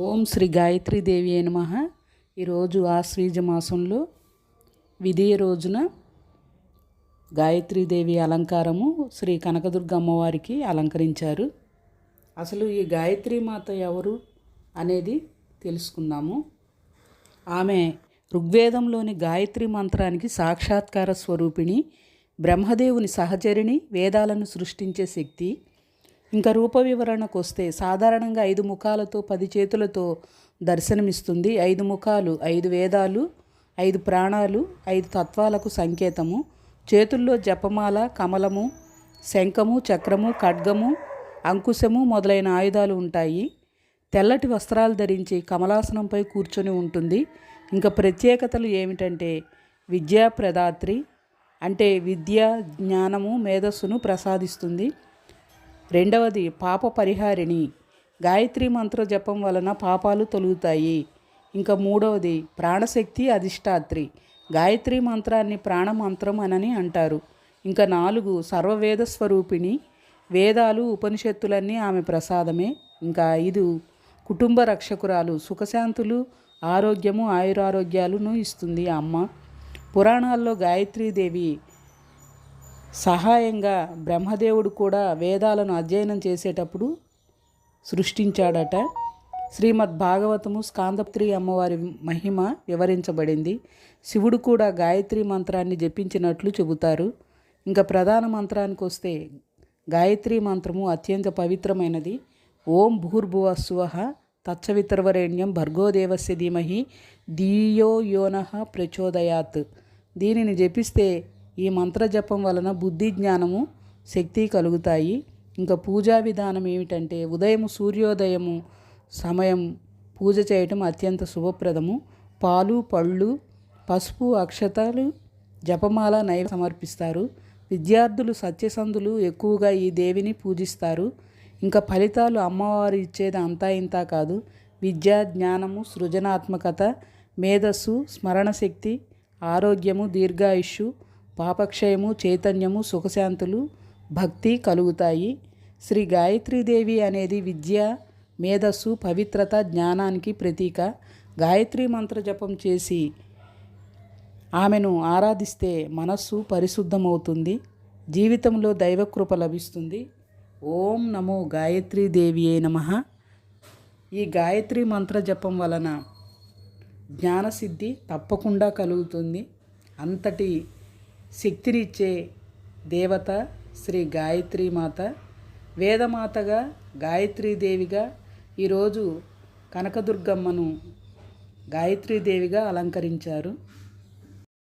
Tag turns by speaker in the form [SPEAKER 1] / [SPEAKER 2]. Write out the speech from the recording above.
[SPEAKER 1] ఓం శ్రీ గాయత్రీదేవి నమః. ఈరోజు ఆశ్వీజ మాసంలో విధియ రోజున గాయత్రీదేవి అలంకారము శ్రీ కనకదుర్గ అమ్మవారికి అలంకరించారు. అసలు ఈ గాయత్రీ మాత ఎవరు అనేది తెలుసుకుందాము. ఆమె ఋగ్వేదంలోని గాయత్రి మంత్రానికి సాక్షాత్కార స్వరూపిణి, బ్రహ్మదేవుని సహచరిణి, వేదాలను సృష్టించే శక్తి. ఇంకా రూప వివరణకు వస్తే సాధారణంగా 5 ముఖాలతో 10 చేతులతో దర్శనమిస్తుంది. 5 ముఖాలు 5 వేదాలు, 5 ప్రాణాలు, 5 తత్వాలకు సంకేతము. చేతుల్లో జపమాల, కమలము, శంఖము, చక్రము, ఖడ్గము, అంకుశము మొదలైన ఆయుధాలు ఉంటాయి. తెల్లటి వస్త్రాలు ధరించి కమలాసనంపై కూర్చొని ఉంటుంది. ఇంకా ప్రత్యేకతలు ఏమిటంటే విద్యాప్రదాత్రి, అంటే విద్య, జ్ఞానము, మేధస్సును ప్రసాదిస్తుంది. రెండవది పాప పరిహారిణి, గాయత్రి మంత్ర జపం వలన పాపాలు తొలుగుతాయి. ఇంకా మూడవది ప్రాణశక్తి అధిష్టాత్రి, గాయత్రి మంత్రాన్ని ప్రాణమంత్రం అని అంటారు. ఇంకా 4 సర్వవేద స్వరూపిణి, వేదాలు ఉపనిషత్తులన్నీ ఆమె ప్రసాదమే. ఇంకా 5 కుటుంబ రక్షకురాలు, సుఖశాంతులు, ఆరోగ్యము, ఆయురారోగ్యాలను ఇస్తుంది ఆ అమ్మ. పురాణాల్లో గాయత్రీదేవి సహాయంగా బ్రహ్మదేవుడు కూడా వేదాలను అధ్యయనం చేసేటప్పుడు సృష్టించాడట. శ్రీమద్ భాగవతము స్కాందపుత్రి అమ్మవారి మహిమ వివరించబడింది. శివుడు కూడా గాయత్రి మంత్రాన్ని జపించినట్లు చెబుతారు. ఇంకా ప్రధాన మంత్రానికి వస్తే గాయత్రి మంత్రము అత్యంత పవిత్రమైనది. ఓం భూర్భువస్సువః తత్సవితుర్వరేణ్యం భర్గోదేవస్య ధీమహి ధియో యోనః ప్రచోదయాత్. దీనిని జపిస్తే ఈ మంత్ర జపం వలన బుద్ధి, జ్ఞానము, శక్తి కలుగుతాయి. ఇంకా పూజా విధానం ఏమిటంటే ఉదయం సూర్యోదయము సమయం పూజ చేయటం అత్యంత శుభప్రదము. పాలు, పళ్ళు, పసుపు, అక్షతలు, జపమాల నైవేద్యం సమర్పిస్తారు. విద్యార్థులు, సత్యసంధులు ఎక్కువగా ఈ దేవిని పూజిస్తారు. ఇంకా ఫలితాలు అమ్మవారు ఇచ్చేది అంతా ఇంతా కాదు. విద్య, జ్ఞానము, సృజనాత్మకత, మేధస్సు, స్మరణశక్తి, ఆరోగ్యము, దీర్ఘాయుష్షు, పాపక్షయము, చైతన్యము, సుఖశాంతులు, భక్తి కలుగుతాయి. శ్రీ గాయత్రీదేవి అనేది విద్య, మేధస్సు, పవిత్రత, జ్ఞానానికి ప్రతీక. గాయత్రి మంత్ర జపం చేసి ఆమెను ఆరాధిస్తే మనస్సు పరిశుద్ధమవుతుంది, జీవితంలో దైవకృప లభిస్తుంది. ఓం నమో గాయత్రీదేవియే నమః. ఈ గాయత్రి మంత్ర జపం వలన జ్ఞానసిద్ధి తప్పకుండా కలుగుతుంది. అంతటి శక్తినిచ్చే దేవత శ్రీ గాయత్రీ మాత. వేదమాతగా, గాయత్రీదేవిగా ఈరోజు కనకదుర్గమ్మను గాయత్రీదేవిగా అలంకరించారు.